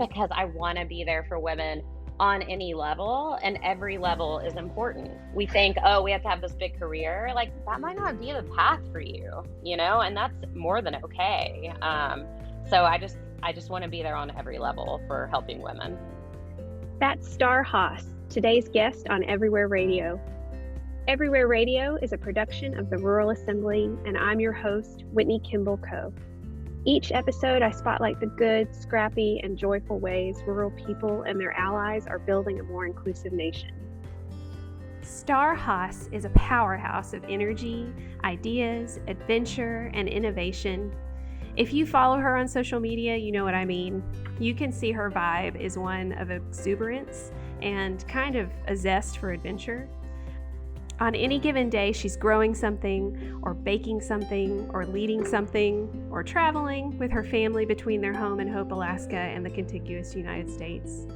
because I want to be there for women on any level, and every level is important. We think, oh, we have to have this big career. Like, that might not be the path for you, and that's more than okay. So I just want to be there on every level for helping women. That's Starre Haas, today's guest on Everywhere Radio. Everywhere Radio is a production of the Rural Assembly, and I'm your host, Whitney Kimball Coe. Each episode, I spotlight the good, scrappy, and joyful ways rural people and their allies are building a more inclusive nation. Starre Haas is a powerhouse of energy, ideas, adventure, and innovation. If you follow her on social media, you know what I mean. You can see her vibe is one of exuberance and kind of a zest for adventure. On any given day, she's growing something, or baking something, or leading something, or traveling with her family between their home in Hope, Alaska, and the contiguous United States.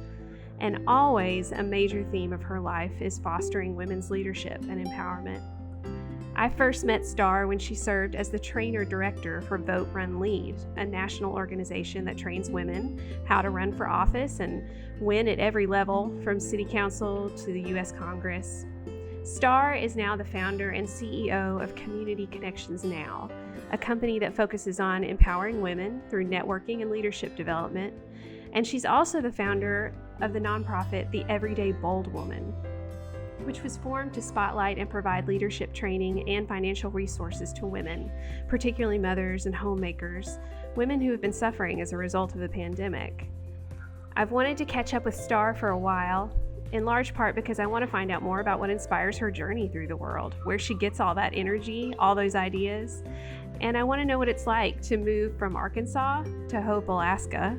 And always a major theme of her life is fostering women's leadership and empowerment. I first met Starre when she served as the trainer director for VoteRunLead, a national organization that trains women how to run for office and win at every level, from city council to the U.S. Congress. Starre is now the founder and CEO of Community Connections Now, a company that focuses on empowering women through networking and leadership development. And she's also the founder of the nonprofit The Everyday Bold Woman, which was formed to spotlight and provide leadership training and financial resources to women, particularly mothers and homemakers, women who have been suffering as a result of the pandemic. I've wanted to catch up with Starre for a while, in large part because I want to find out more about what inspires her journey through the world, where she gets all that energy, all those ideas. And I want to know what it's like to move from Arkansas to Hope, Alaska.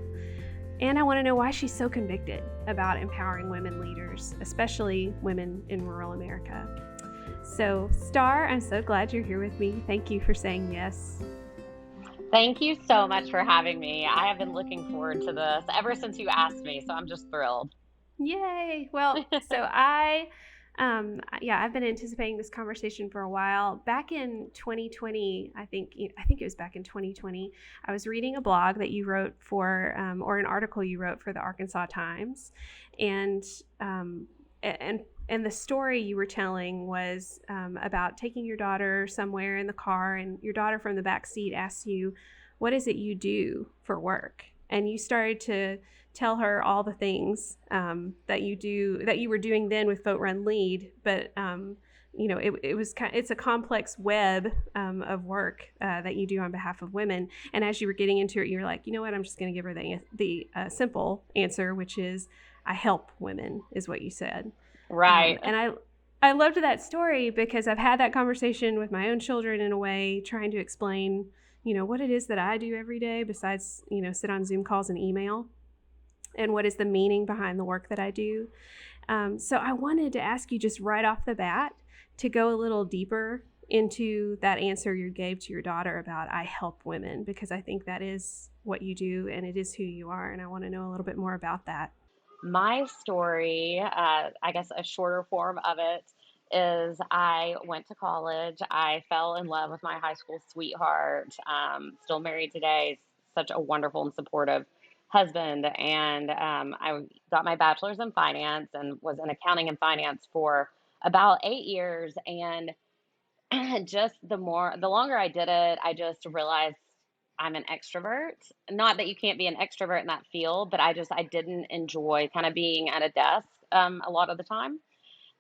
And I want to know why she's so convicted about empowering women leaders, especially women in rural America. So, Starre, I'm so glad you're here with me. Thank you for saying yes. Thank you so much for having me. I have been looking forward to this ever since you asked me, so I'm just thrilled. Yay! Well, so I've been anticipating this conversation for a while. Back in 2020, I think it was back in 2020, I was reading a blog that you wrote for, or an article you wrote for the Arkansas Times, and the story you were telling was about taking your daughter somewhere in the car, and your daughter from the back seat asked you, "What is it you do for work?" And you started to tell her all the things that you were doing then with VoteRunLead, but it's a complex web of work that you do on behalf of women. And as you were getting into it, you're like, you know what? I'm just going to give her the simple answer, which is, I help women, is what you said. Right. And I loved that story because I've had that conversation with my own children in a way, trying to explain, what it is that I do every day besides, sit on Zoom calls and email, and what is the meaning behind the work that I do. So I wanted to ask you just right off the bat to go a little deeper into that answer you gave to your daughter about I help women, because I think that is what you do and it is who you are. And I want to know a little bit more about that. My story, I guess a shorter form of it, is I went to college. I fell in love with my high school sweetheart. Still married today. Such a wonderful and supportive husband. And I got my bachelor's in finance and was in accounting and finance for about 8 years. And just the longer I did it, I just realized I'm an extrovert. Not that you can't be an extrovert in that field, but I didn't enjoy kind of being at a desk a lot of the time.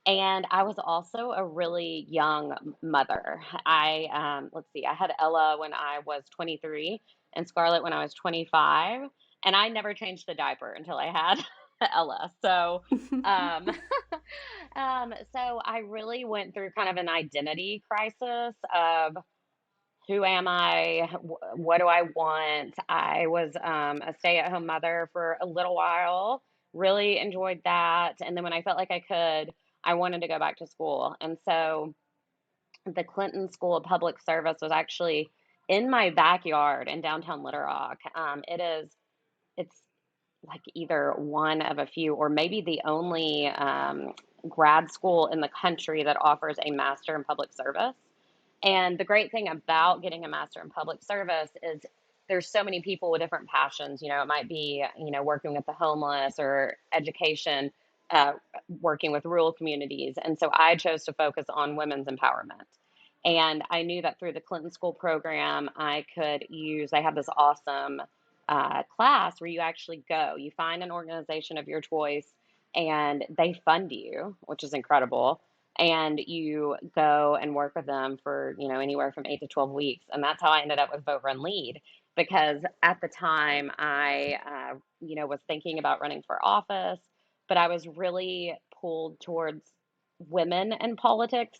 And I was also a really young mother. Let's see, I had Ella when I was 23 and Scarlett when I was 25, and I never changed the diaper until I had Ella. Um, so I really went through kind of an identity crisis of who am I? What do I want? I was a stay-at-home mother for a little while, really enjoyed that. And then when I felt like I could, I wanted to go back to school. And so the Clinton School of Public Service was actually in my backyard in downtown Little Rock. It's like either one of a few or maybe the only grad school in the country that offers a master in public service. And the great thing about getting a master in public service is there's so many people with different passions. It might be, working with the homeless or education, uh, working with rural communities. And so I chose to focus on women's empowerment. And I knew that through the Clinton School program, they have this awesome class where you actually go, you find an organization of your choice and they fund you, which is incredible. And you go and work with them for, anywhere from 8 to 12 weeks. And that's how I ended up with VoteRunLead, because at the time I, was thinking about running for office, but I was really pulled towards women in politics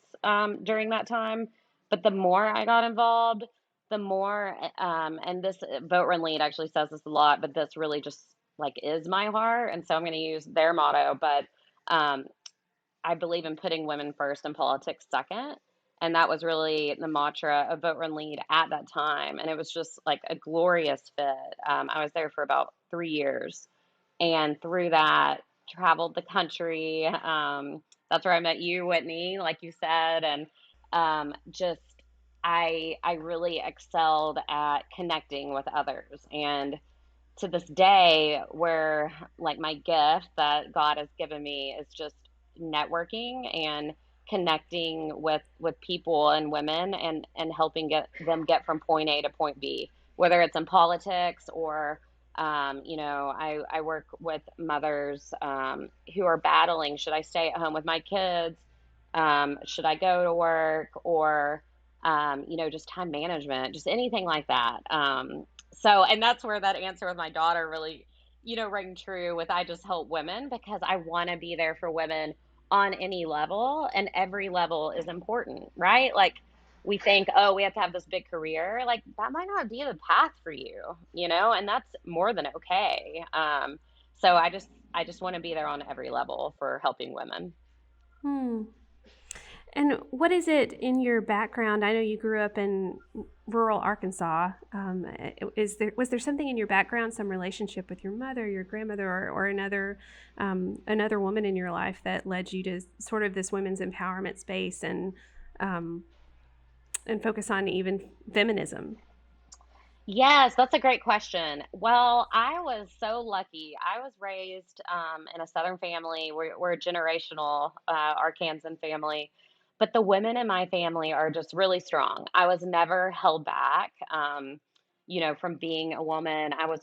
during that time. But the more I got involved, the more, and this VoteRunLead actually says this a lot, but this really just like is my heart. And so I'm going to use their motto, but um, I believe in putting women first and politics second. And that was really the mantra of VoteRunLead at that time. And it was just like a glorious fit. I was there for about 3 years. And through that, traveled the country. That's where I met you, Whitney, like you said. And just, I really excelled at connecting with others. And to this day, where like my gift that God has given me is just networking and connecting with people and women, and helping get from point A to point B, whether it's in politics or I work with mothers who are battling, should I stay at home with my kids, should I go to work, or just time management, just anything like that. And that's where that answer with my daughter really, rang true with, I just help women because I want to be there for women on any level, and every level is important, right? Like we think, oh, we have to have this big career. Like that might not be the path for you, and that's more than okay. So I just want to be there on every level for helping women. Hmm. And what is it in your background? I know you grew up in rural Arkansas. Was there something in your background, some relationship with your mother, your grandmother, or another woman in your life that led you to sort of this women's empowerment space um, and focus on even feminism? Yes, that's a great question. Well, I was so lucky. I was raised in a Southern family. We're a generational Arkansan family, but the women in my family are just really strong. I was never held back, from being a woman. I was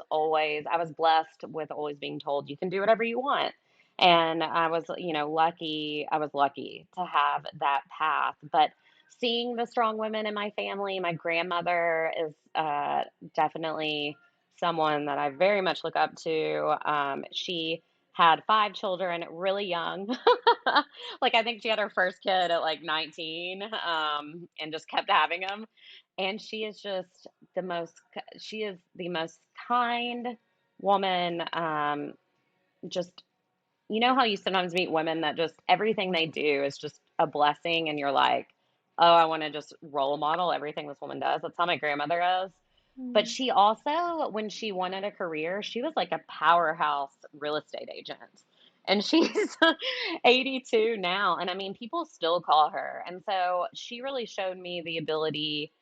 blessed with always being told you can do whatever you want. And I was, I was lucky to have that path. But seeing the strong women in my family, my grandmother is definitely someone that I very much look up to. She had 5 children really young. Like I think she had her first kid at like 19, and just kept having them. And she is the most kind woman. Just, how you sometimes meet women that just everything they do is just a blessing, and you're like, oh, I want to just role model everything this woman does. That's how my grandmother is. But Mm. she also, when she wanted a career, she was like a powerhouse real estate agent. And she's 82 now. And I mean, people still call her. And so she really showed me the ability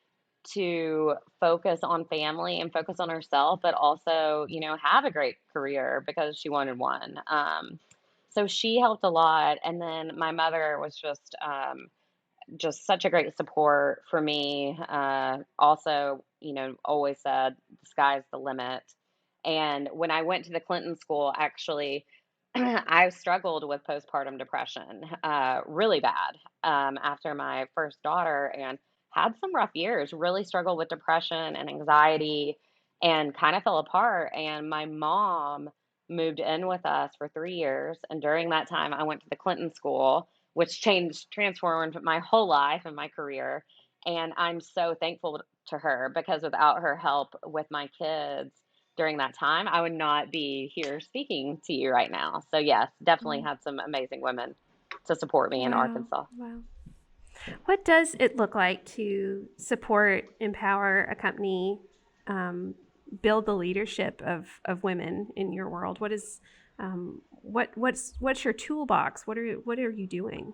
to focus on family and focus on herself, but also, have a great career because she wanted one. So she helped a lot. And then my mother was just such a great support for me. Also, always said the sky's the limit. And when I went to the Clinton school, actually, I struggled with postpartum depression really bad after my first daughter, and had some rough years, really struggled with depression and anxiety, and kind of fell apart. And my mom moved in with us for 3 years. And during that time, I went to the Clinton school, which transformed my whole life and my career. And I'm so thankful to her, because without her help with my kids during that time, I would not be here speaking to you right now. So, yes, definitely Mm. had some amazing women to support me in Wow. Arkansas. Wow. What does it look like to support, empower a company, um, build the leadership of women in your world? What's your toolbox? What are you doing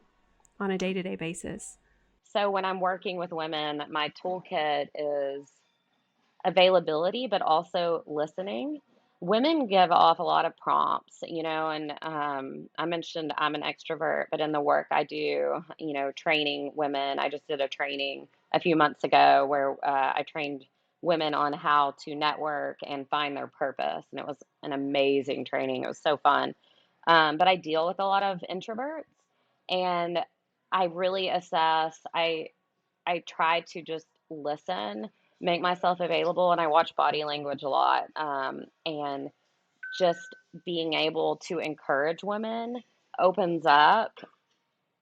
on a day-to-day basis? So, when I'm working with women, my toolkit is availability, but also listening. Women give off a lot of prompts, and I mentioned I'm an extrovert, but in the work I do, training women. I just did a training a few months ago where I trained women on how to network and find their purpose. And it was an amazing training. It was so fun. But I deal with a lot of introverts, and I really assess, I try to just listen, make myself available, and I watch body language a lot. And just being able to encourage women opens up,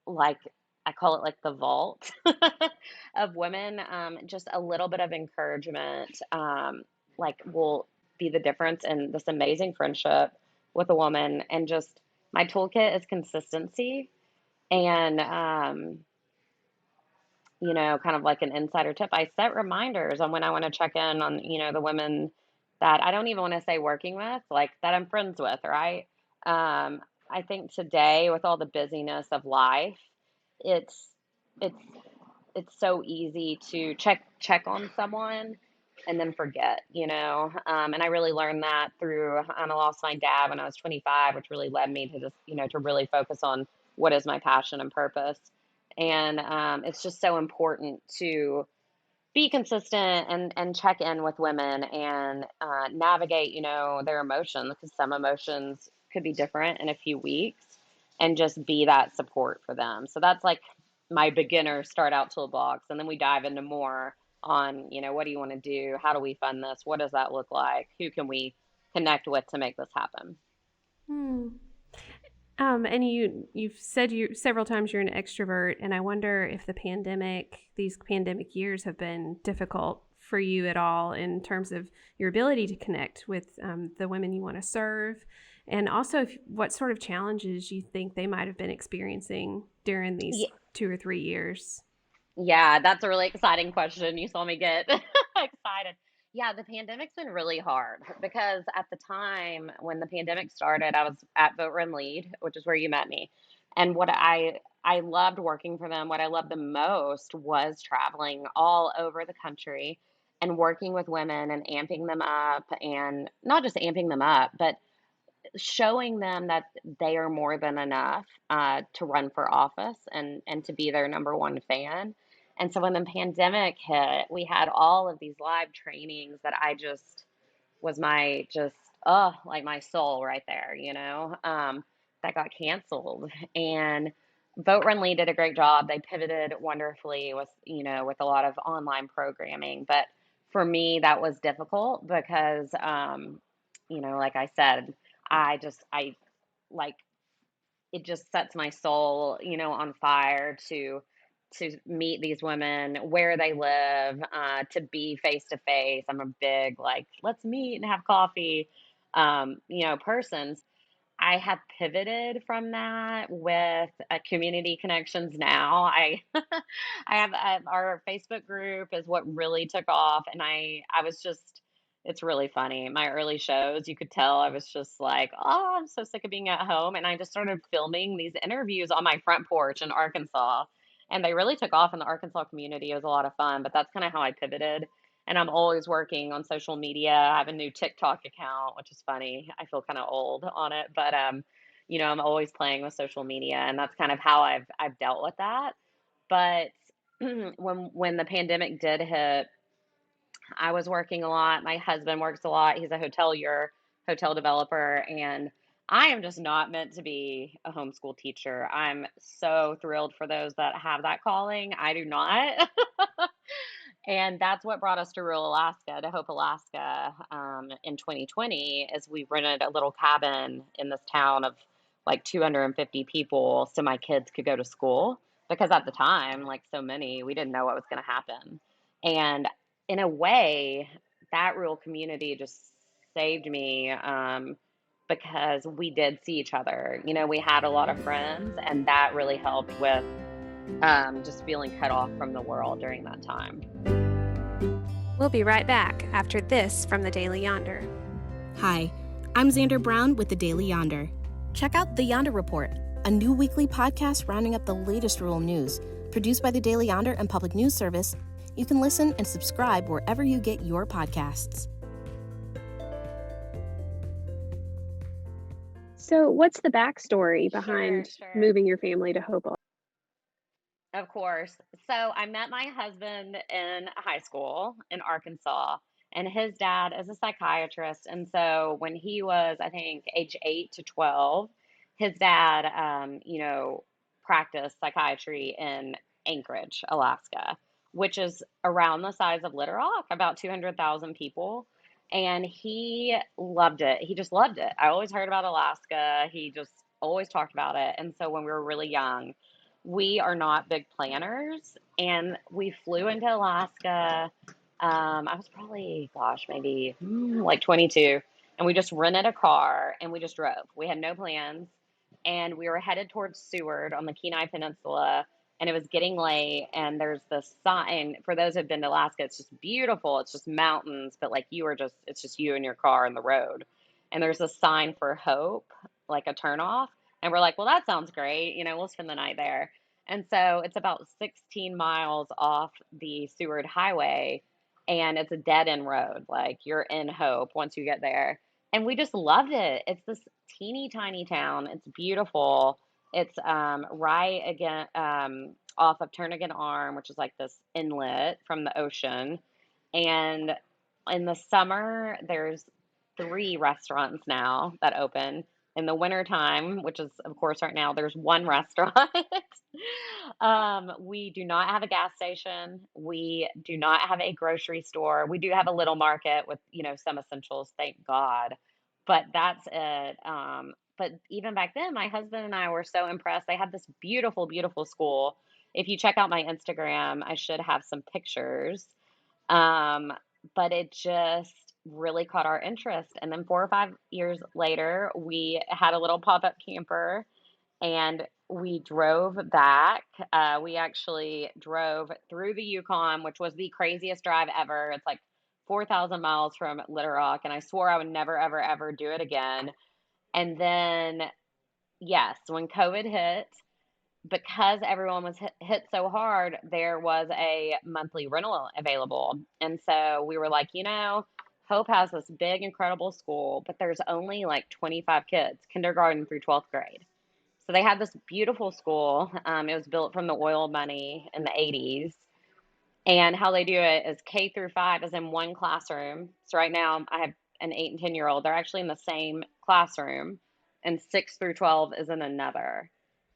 like, I call it like the vault of women. Just a little bit of encouragement, like, will be the difference in this amazing friendship with a woman. And just my toolkit is consistency. And kind of like an insider tip, I set reminders on when I want to check in on, the women that I don't even want to say working with, like that I'm friends with, right? I think today, with all the busyness of life, it's it's it's so easy to check on someone and then forget, and I really learned that through, I lost my dad when I was 25, which really led me to just, to really focus on what is my passion and purpose. And it's just so important to be consistent and check in with women and navigate, their emotions, because some emotions could be different in a few weeks, and just be that support for them. So that's like my beginner start out toolbox. And then we dive into more on, what do you want to do? How do we fund this? What does that look like? Who can we connect with to make this happen? Hmm. And you've said you several times you're an extrovert, and I wonder if these pandemic years have been difficult for you at all in terms of your ability to connect with the women you want to serve, and also what sort of challenges you think they might have been experiencing during these 2 or 3 years. Yeah, that's a really exciting question. You saw me get excited. Yeah, the pandemic's been really hard because at the time when the pandemic started, I was at VoteRunLead, which is where you met me. And what I loved working for them, what I loved the most was traveling all over the country and working with women and amping them up, and not just amping them up, but showing them that they are more than enough to run for office and to be their number one fan. And so when the pandemic hit, we had all of these live trainings that I just was my just like my soul right there, that got canceled. And Vote Run Lead did a great job. They pivoted wonderfully with, with a lot of online programming. But for me, that was difficult because, like I said, I like, it just sets my soul, on fire to meet these women where they live, to be face to face. I'm a big, like, let's meet and have coffee, person. I have pivoted from that with community connections now. I have our Facebook group is what really took off, and I was just, it's really funny. My early shows, you could tell I was just like, oh, I'm so sick of being at home, and I just started filming these interviews on my front porch in Arkansas, and they really took off in the Arkansas community. It was a lot of fun, but that's kind of how I pivoted. And I'm always working on social media. I have a new TikTok account, which is funny. I feel kind of old on it, but I'm always playing with social media, and that's kind of how I've dealt with that. But when the pandemic did hit, I was working a lot. My husband works a lot. He's a hotel developer, and I am just not meant to be a homeschool teacher. I'm so thrilled for those that have that calling. I do not. And that's what brought us to rural Alaska, to Hope, Alaska, in 2020, as we rented a little cabin in this town of like 250 people so my kids could go to school. Because at the time, like so many, we didn't know what was going to happen. And in a way, that rural community just saved me, because we did see each other. We had a lot of friends, and that really helped with just feeling cut off from the world during that time. We'll be right back after this from the Daily Yonder. Hi, I'm Xander Brown with the Daily Yonder. Check out the Yonder Report, a new weekly podcast rounding up the latest rural news, produced by the Daily Yonder and Public News Service, You can listen and subscribe wherever you get your podcasts. So, what's the backstory behind Sure. moving your family to Hope? Of course. So I met my husband in high school in Arkansas, and his dad is a psychiatrist. And so when he was, I think, age 8 to 12, his dad, practiced psychiatry in Anchorage, Alaska, which is around the size of Little Rock, about 200,000 people. And he loved it. He just loved it. I always heard about Alaska. He just always talked about it. And so when we were really young, we are not big planners, and we flew into Alaska. I was probably, gosh, maybe like 22, and we just rented a car and we just drove. We had no plans, and we were headed towards Seward on the Kenai Peninsula, and it was getting late. And there's this sign for those who've been to Alaska. It's just beautiful. It's just mountains, but like it's just you and your car and the road. And there's a sign for Hope, like a turnoff. And we're like, well, that sounds great. We'll spend the night there. And so it's about 16 miles off the Seward Highway, and it's a dead end road. Like, you're in Hope once you get there. And we just loved it. It's this teeny tiny town. It's beautiful. It's right again off of Turnagain Arm, which is like this inlet from the ocean. And in the summer, there's 3 restaurants now that open. In the wintertime, which is, of course, right now, there's one restaurant. We do not have a gas station. We do not have a grocery store. We do have a little market with, some essentials, thank God. But that's it. But even back then, my husband and I were so impressed. They had this beautiful, beautiful school. If you check out my Instagram, I should have some pictures. Um, but it just really caught our interest. And then 4 or 5 years later, we had a little pop-up camper, and we drove back. We actually drove through the Yukon, which was the craziest drive ever. It's like 4,000 miles from Little Rock, and I swore I would never, ever, ever do it again. And then, yes, when COVID hit, because everyone was hit so hard, there was a monthly rental available. And so we were like, Hope has this big, incredible school, but there's only like 25 kids, kindergarten through 12th grade. So they had this beautiful school. It was built from the oil money in the 80s. And how they do it is K through 5 is in one classroom. So right now I have an 8 and 10-year-old. They're actually in the same classroom, and 6 through 12 is in another.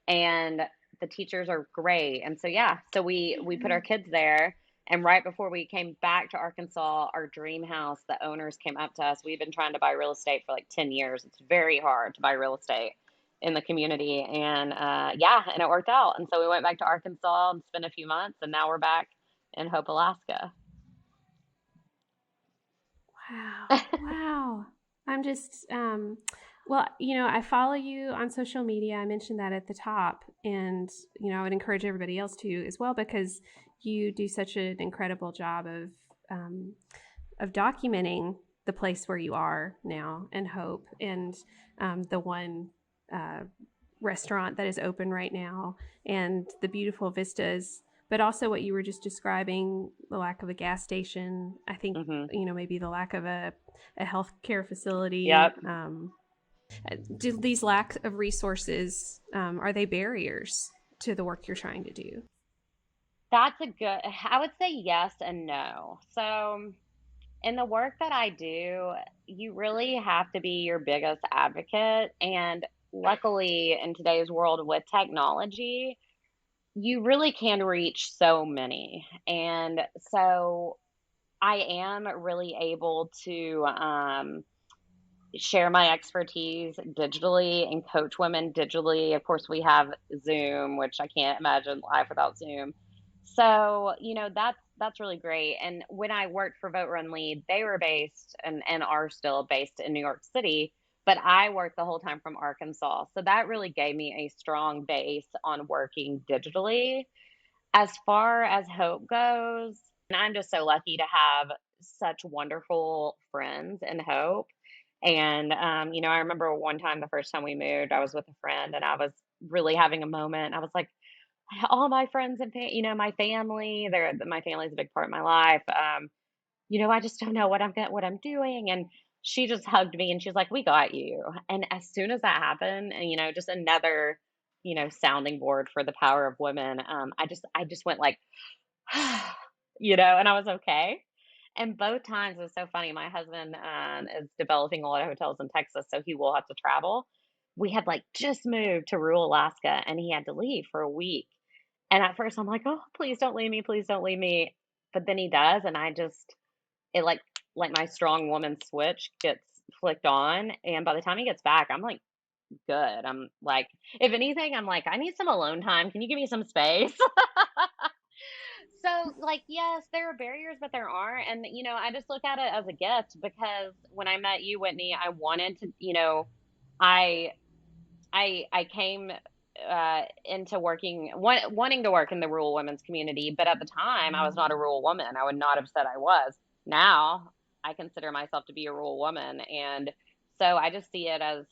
And the teachers are great. And so, yeah, so we put our kids there. And right before we came back to Arkansas, our dream house, the owners came up to us. We've been trying to buy real estate for like 10 years. It's very hard to buy real estate in the community. And yeah, and it worked out. And so we went back to Arkansas and spent a few months, and now we're back in Hope, Alaska. Wow. Wow. I'm just, well, I follow you on social media. I mentioned that at the top. And, I would encourage everybody else to as well, because you do such an incredible job of documenting the place where you are now and Hope, and the one restaurant that is open right now, and the beautiful vistas, but also what you were just describing, the lack of a gas station. I think, maybe the lack of a healthcare facility. Yep. Do these lack of resources, are they barriers to the work you're trying to do? I would say yes and no. So in the work that I do, you really have to be your biggest advocate. And luckily, in today's world with technology, you really can reach so many. And so I am really able to share my expertise digitally and coach women digitally. Of course, we have Zoom, which I can't imagine life without Zoom. So, that's really great. And when I worked for VoteRunLead, they were based and are still based in New York City, but I worked the whole time from Arkansas. So that really gave me a strong base on working digitally. As far as Hope goes, and I'm just so lucky to have such wonderful friends in Hope. And, I remember one time, the first time we moved, I was with a friend, and I was really having a moment. I was like, all my friends and my family, my family's a big part of my life. I just don't know what I'm doing. And she just hugged me and she's like, we got you. And as soon as that happened, and just another, sounding board for the power of women, I just went like, and I was okay. And both times it was so funny. My husband is developing a lot of hotels in Texas, so he will have to travel. We had like just moved to rural Alaska and he had to leave for a week. And at first I'm like, oh, please don't leave me. Please don't leave me. But then he does. And it like my strong woman switch gets flicked on. And by the time he gets back, I'm like, good. I'm like, if anything, I'm like, I need some alone time. Can you give me some space? So, like, yes, there are barriers, but there aren't. And, I just look at it as a gift because when I met you, Whitney, I wanted to, I I came into wanting to work in the rural women's community, but at the time I was not a rural woman. I would not have said I was. Now I consider myself to be a rural woman, and so I just see it as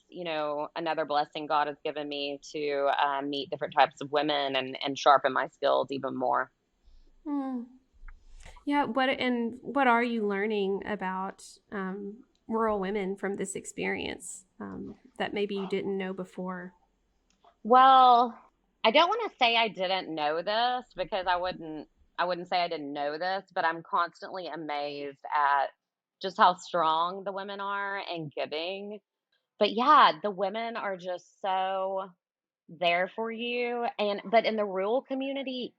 another blessing God has given me to meet different types of women and sharpen my skills even more. Hmm. Yeah. What are you learning about rural women from this experience that maybe you didn't know before? Well, I don't want to say I didn't know this because I wouldn't say I didn't know this, but I'm constantly amazed at just how strong the women are and giving. But yeah, the women are just so there for you, and but in the rural community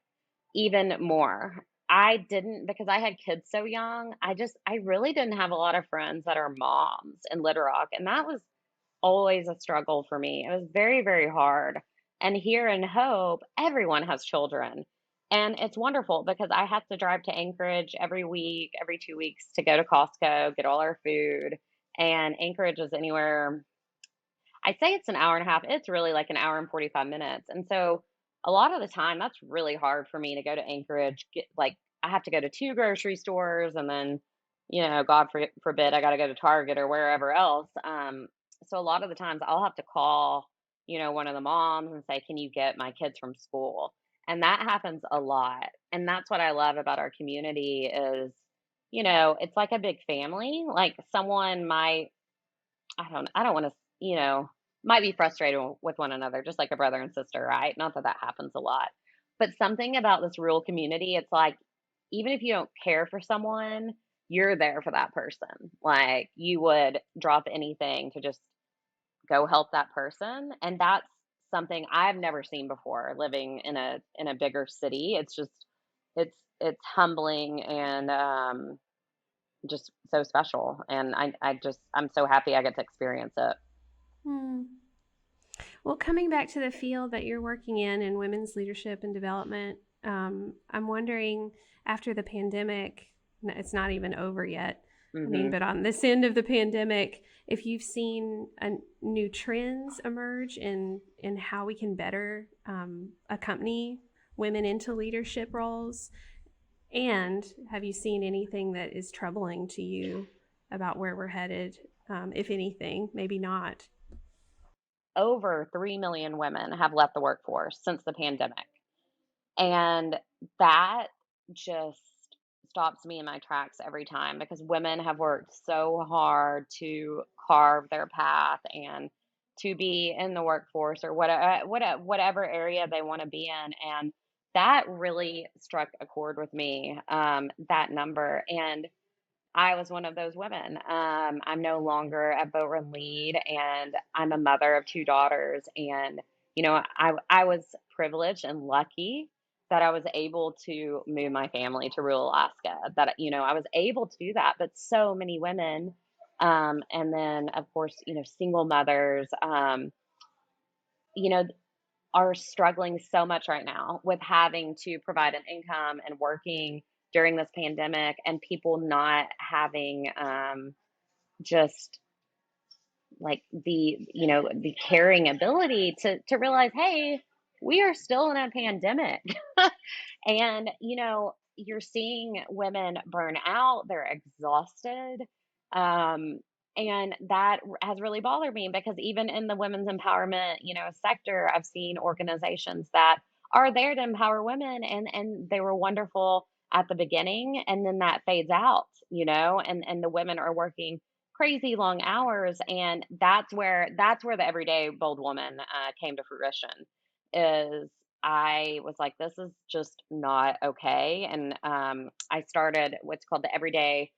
even more. I didn't because I had kids so young. I really didn't have a lot of friends that are moms in Little Rock, and that was always a struggle for me. It was very, very hard. And here in Hope, everyone has children. And it's wonderful because I have to drive to Anchorage every week, every 2 weeks to go to Costco, get all our food. And Anchorage is anywhere, I say it's an hour and a half. It's really like an hour and 45 minutes. And so a lot of the time, that's really hard for me to go to Anchorage. I have to go to two grocery stores and then, God forbid, I got to go to Target or wherever else. So a lot of the times I'll have to call, one of the moms and say, can you get my kids from school? And that happens a lot. And that's what I love about our community is, it's like a big family. Like someone might I don't want to, might be frustrated with one another, just like a brother and sister, right? Not that that happens a lot, but something about this rural community, it's like, even if you don't care for someone, you're there for that person. Like you would drop anything to just go help that person. And that's something I've never seen before living in a bigger city. It's humbling and just so special. And I'm so happy I get to experience it. Hmm. Well, coming back to the field that you're working in women's leadership and development, I'm wondering after the pandemic, it's not even over yet. I mean, Hmm. but on this end of the pandemic, if you've seen new trends emerge in how we can better accompany women into leadership roles, and have you seen anything that is troubling to you about where we're headed, if anything, maybe not? Over 3 million women have left the workforce since the pandemic. And that just stops me in my tracks every time because women have worked so hard to carve their path and to be in the workforce or whatever area they want to be in. And that really struck a chord with me, that number. And I was one of those women. I'm no longer at VoteRunLead, and I'm a mother of two daughters. And I was privileged and lucky that I was able to move my family to rural Alaska. That I was able to do that. But so many women, and then of course single mothers, you know are struggling so much right now with having to provide an income and working during this pandemic and people not having just like the caring ability to realize, hey, we are still in a pandemic. And you're seeing women burn out, they're exhausted. um and that has really bothered me because even in the women's empowerment sector, I've seen organizations that are there to empower women, and they were wonderful at the beginning, and then that fades out, and the women are working crazy long hours, and that's where the everyday bold woman came to fruition. Is I was like, this is just not okay, and I started what's called the Everyday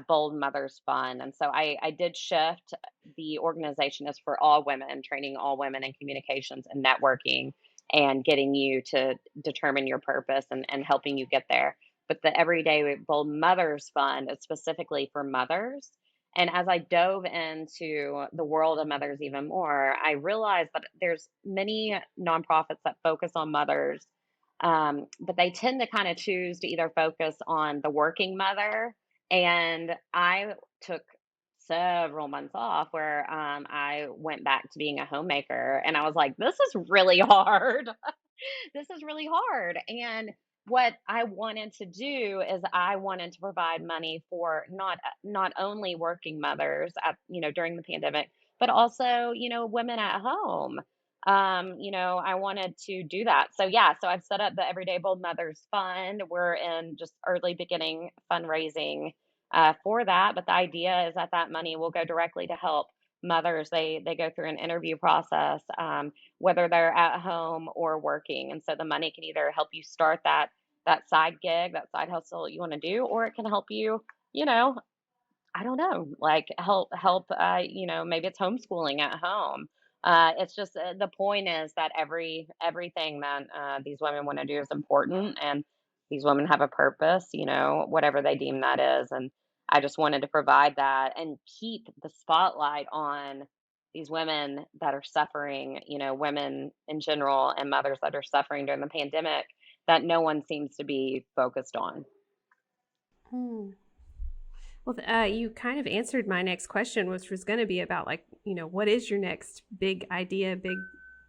Bold Mothers Fund, and so I did shift. The organization is for all women, training all women in communications and networking, and getting you to determine your purpose, and helping you get there. But the Everyday Bold Mothers Fund is specifically for mothers. And as I dove into the world of mothers even more, I realized that there's many nonprofits that focus on mothers, but they tend to kind of choose to either focus on the working mother. And I took several months off where I went back to being a homemaker, and I was like, this is really hard. This is really hard. And what I wanted to do is I wanted to provide money for not only working mothers during the pandemic, but also, women at home. I wanted to do that. So yeah, so I've set up the Everyday Bold Mothers Fund. We're in just early beginning fundraising for that, but the idea is that that money will go directly to help mothers. They go through an interview process, whether they're at home or working. And so the money can either help you start that side gig, that side hustle you want to do, or it can help you, you know, I don't know, like help maybe it's homeschooling at home. It's just the point is that everything that these women want to do is important, and these women have a purpose, whatever they deem that is. And I just wanted to provide that and keep the spotlight on these women that are suffering, women in general and mothers that are suffering during the pandemic that no one seems to be focused on. Hmm. Well, you kind of answered my next question, which was going to be about what is your next big idea, big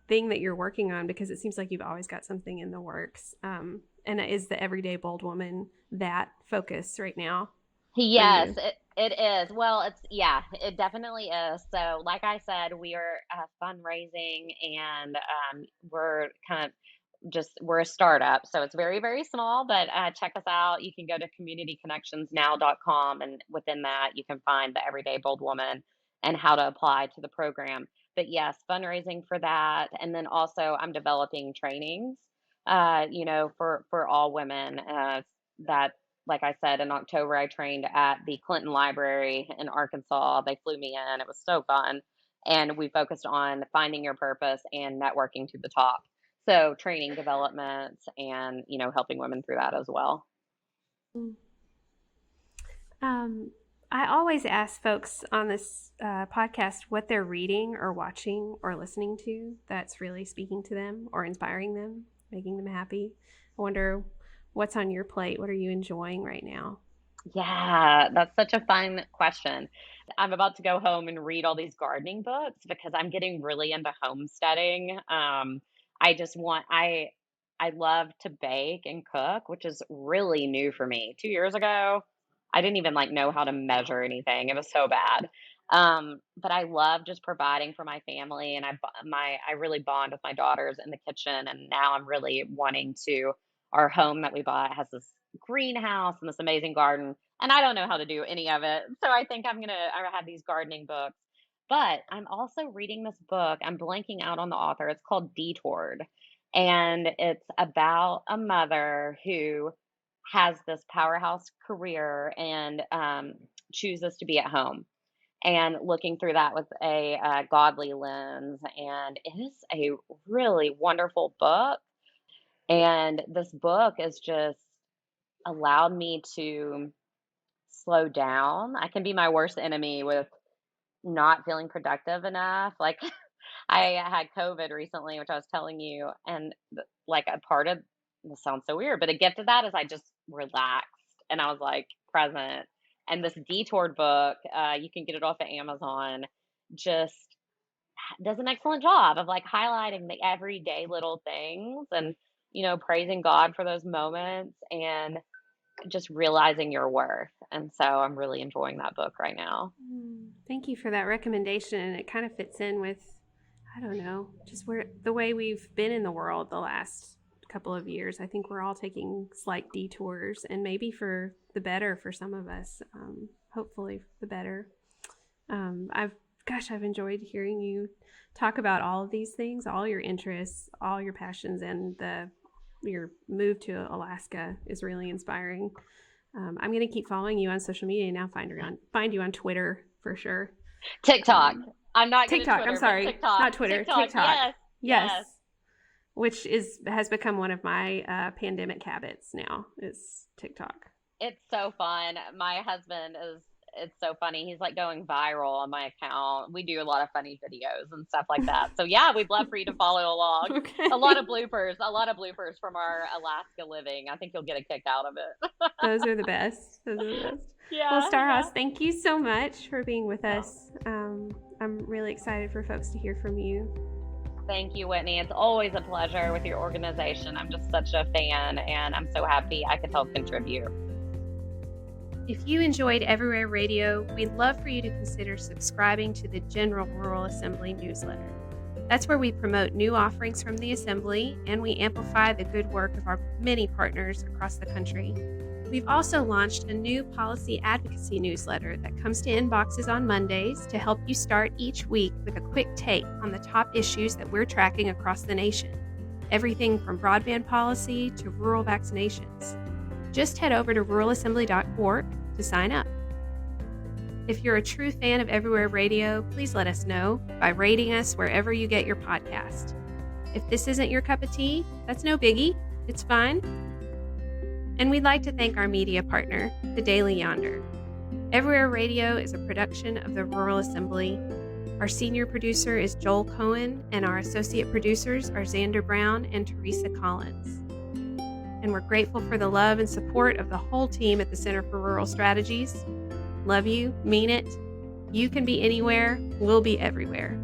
thing that you're working on? Because it seems like you've always got something in the works. And is the Everyday Bold Woman that focus right now for Yes, you? it is. Well, yeah, it definitely is. So, like I said, we are fundraising, and we're kind of we're a startup. So it's very, very small, but check us out. You can go to communityconnectionsnow.com, and within that, you can find the Everyday Bold Woman and how to apply to the program. But yes, fundraising for that. And then also, I'm developing trainings, for all women that like I said, in October, I trained at the Clinton Library in Arkansas. They flew me in. It was so fun. And we focused on finding your purpose and networking to the top. So training development and, helping women through that as well. Um, I always ask folks on this podcast what they're reading or watching or listening to that's really speaking to them or inspiring them, making them happy. I wonder what's on your plate. What are you enjoying right now? Yeah, that's such a fun question. I'm about to go home and read all these gardening books because I'm getting really into homesteading. I just want I love to bake and cook, which is really new for me. 2 years ago, I didn't even like know how to measure anything. It was so bad. But I love just providing for my family, and I really bond with my daughters in the kitchen, and now I'm really wanting to. Our home that we bought has this greenhouse and this amazing garden, and I don't know how to do any of it. So I have these gardening books. But I'm also reading this book. I'm blanking out on the author. It's called Detoured. And it's about a mother who has this powerhouse career and chooses to be at home, and looking through that with a godly lens. And it is a really wonderful book. And this book has just allowed me to slow down. I can be my worst enemy with not feeling productive enough. Like I had COVID recently, which I was telling you, and like a part of this sounds so weird, but a gift of that is I just relaxed, and I was like present. And this Detoured book, you can get it off of Amazon, just does an excellent job of like highlighting the everyday little things, and praising God for those moments, and just realizing your worth. And so I'm really enjoying that book right now. Thank you for that recommendation. And it kind of fits in with, I don't know, just where the way we've been in the world the last couple of years. I think we're all taking slight detours, and maybe for the better for some of us, hopefully the better. I've enjoyed hearing you talk about all of these things, all your interests, all your passions, and your move to Alaska is really inspiring. I'm going to keep following you on social media now. Find you on Twitter for sure. TikTok. I'm not going to TikTok. Twitter, I'm sorry, TikTok. not Twitter. TikTok. Yes. Which has become one of my pandemic habits now. Is TikTok. It's so fun. My husband it's so funny. He's like going viral on my account. We do a lot of funny videos and stuff like that. So yeah, we'd love for you to follow along. Okay. A lot of bloopers from our Alaska living. I think you'll get a kick out of it. Those are the best. Yeah. Well, Starre Haas, thank you so much for being with us. I'm really excited for folks to hear from you. Thank you, Whitney. It's always a pleasure with your organization. I'm just such a fan, and I'm so happy I could help contribute. If you enjoyed Everywhere Radio, we'd love for you to consider subscribing to the General Rural Assembly newsletter. That's where we promote new offerings from the Assembly, and we amplify the good work of our many partners across the country. We've also launched a new policy advocacy newsletter that comes to inboxes on Mondays to help you start each week with a quick take on the top issues that we're tracking across the nation. Everything from broadband policy to rural vaccinations. Just head over to ruralassembly.org to sign up. If you're a true fan of Everywhere Radio, please let us know by rating us wherever you get your podcast. If this isn't your cup of tea, that's no biggie. It's fine. And we'd like to thank our media partner, the Daily Yonder. Everywhere Radio is a production of the Rural Assembly. Our senior producer is Joel Cohen, and our associate producers are Xander Brown and Teresa Collins. And we're grateful for the love and support of the whole team at the Center for Rural Strategies. Love you, mean it. You can be anywhere, we'll be everywhere.